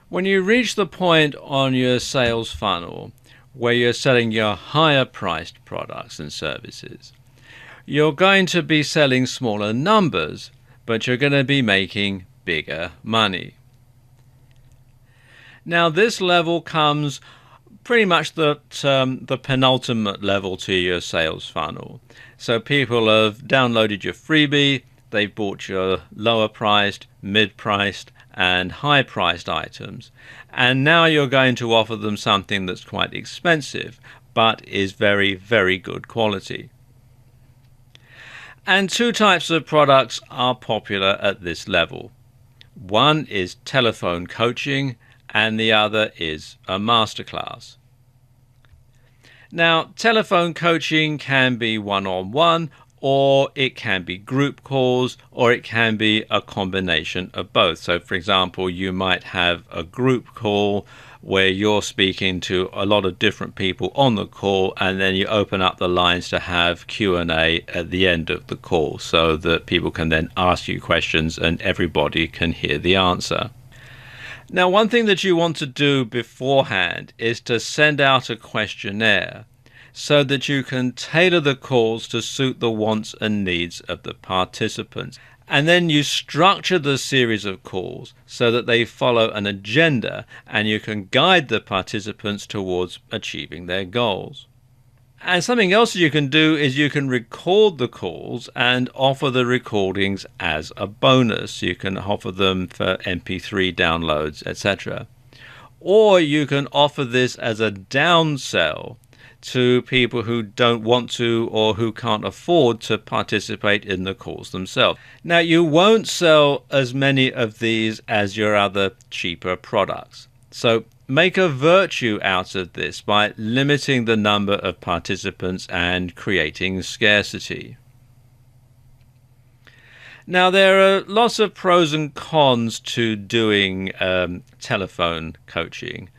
When you reach the point on your sales funnel where you're selling your higher priced products and services, you're going to be selling smaller numbers, but you're going to be making bigger money. Now, this level comes pretty much the penultimate level to your sales funnel. So people have downloaded your freebie, they've bought your lower priced, mid-priced and high-priced items, and now you're going to offer them something that's quite expensive but is very, very good quality. And two types of products are popular at this level. One is telephone coaching and the other is a masterclass. Now, telephone coaching can be one-on-one, or it can be group calls, or it can be a combination of both. So, for example, you might have a group call where you're speaking to a lot of different people on the call, and then you open up the lines to have Q&A at the end of the call so that people can then ask you questions and everybody can hear the answer. Now, one thing that you want to do beforehand is to send out a questionnaire so that you can tailor the calls to suit the wants and needs of the participants. And then you structure the series of calls so that they follow an agenda and you can guide the participants towards achieving their goals. And something else you can do is you can record the calls and offer the recordings as a bonus. You can offer them for MP3 downloads, etc. Or you can offer this as a downsell to people who don't want to or who can't afford to participate in the calls themselves. Now, you won't sell as many of these as your other cheaper products. So make a virtue out of this by limiting the number of participants and creating scarcity. Now, there are lots of pros and cons to doing telephone coaching.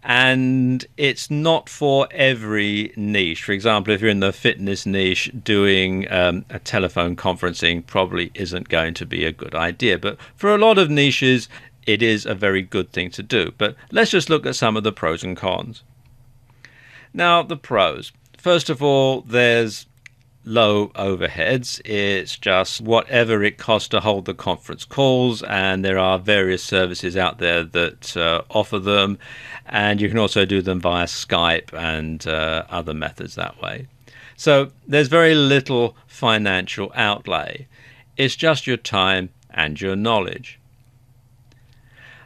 And it's not for every niche. For example, if you're in the fitness niche, doing a telephone conferencing probably isn't going to be a good idea. But for a lot of niches, it is a very good thing to do. But let's just look at some of the pros and cons. Now, the pros. First of all, there's low overheads. It's just whatever it costs to hold the conference calls, and there are various services out there that offer them, and you can also do them via Skype and other methods that way. So there's very little financial outlay. It's just your time and your knowledge.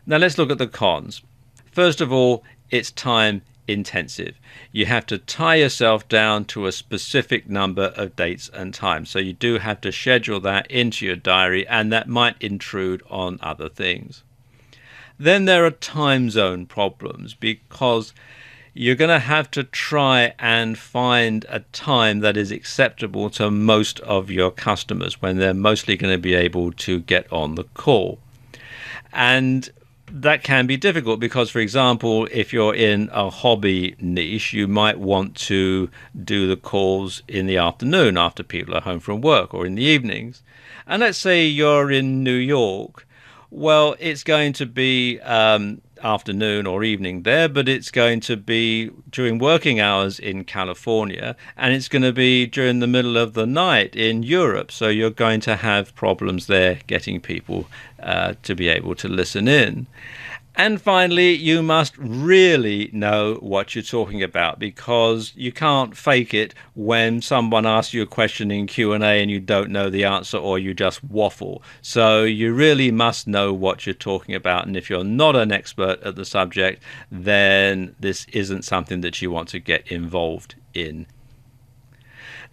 Now let's look at the cons. First of all, it's time intensive. You have to tie yourself down to a specific number of dates and times. So you do have to schedule that into your diary, and that might intrude on other things. Then there are time zone problems because you're going to have to try and find a time that is acceptable to most of your customers when they're mostly going to be able to get on the call. And that can be difficult because, for example, if you're in a hobby niche, you might want to do the calls in the afternoon after people are home from work, or in the evenings. And let's say you're in New York. Well, it's going to be afternoon or evening there, but it's going to be during working hours in California, and it's going to be during the middle of the night in Europe. So you're going to have problems there getting people to be able to listen in. And finally, you must really know what you're talking about, because you can't fake it when someone asks you a question in Q&A and you don't know the answer, or you just waffle. So you really must know what you're talking about. And if you're not an expert at the subject, then this isn't something that you want to get involved in.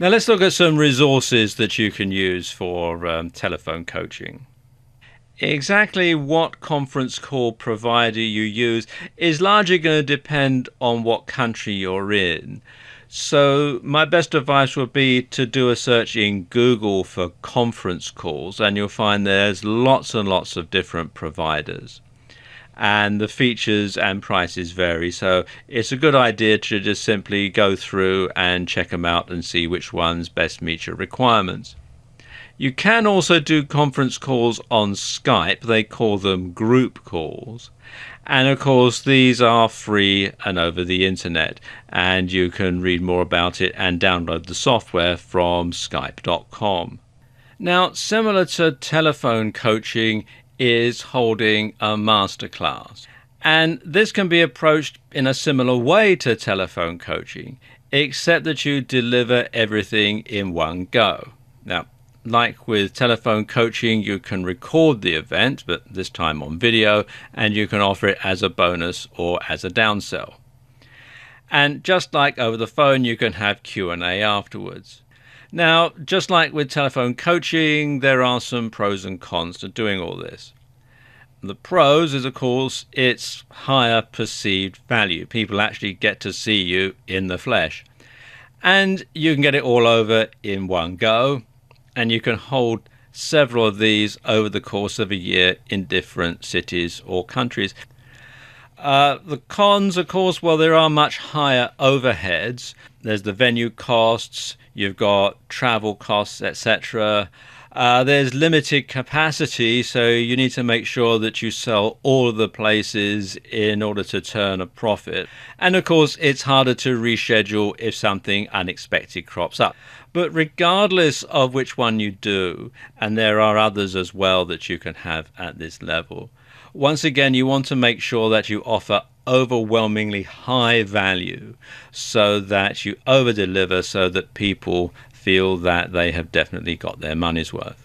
Now let's look at some resources that you can use for telephone coaching. Exactly what conference call provider you use is largely going to depend on what country you're in. So my best advice would be to do a search in Google for conference calls, and you'll find there's lots and lots of different providers. And the features and prices vary, so it's a good idea to just simply go through and check them out and see which ones best meet your requirements. You can also do conference calls on Skype. They call them group calls. And of course, these are free and over the internet, and you can read more about it and download the software from skype.com. Now, similar to telephone coaching is holding a masterclass. And this can be approached in a similar way to telephone coaching, except that you deliver everything in one go. Now, like with telephone coaching, you can record the event, but this time on video, and you can offer it as a bonus or as a downsell. And just like over the phone, you can have Q&A afterwards. Now, just like with telephone coaching, there are some pros and cons to doing all this. The pros is, of course, its higher perceived value. People actually get to see you in the flesh. And you can get it all over in one go. And you can hold several of these over the course of a year in different cities or countries. The cons, of course, well, there are much higher overheads. There's the venue costs, you've got travel costs, etc. There's limited capacity, so you need to make sure that you sell all of the places in order to turn a profit. And of course, it's harder to reschedule if something unexpected crops up. But regardless of which one you do, and there are others as well that you can have at this level, once again, you want to make sure that you offer overwhelmingly high value so that you over-deliver so that people feel that they have definitely got their money's worth.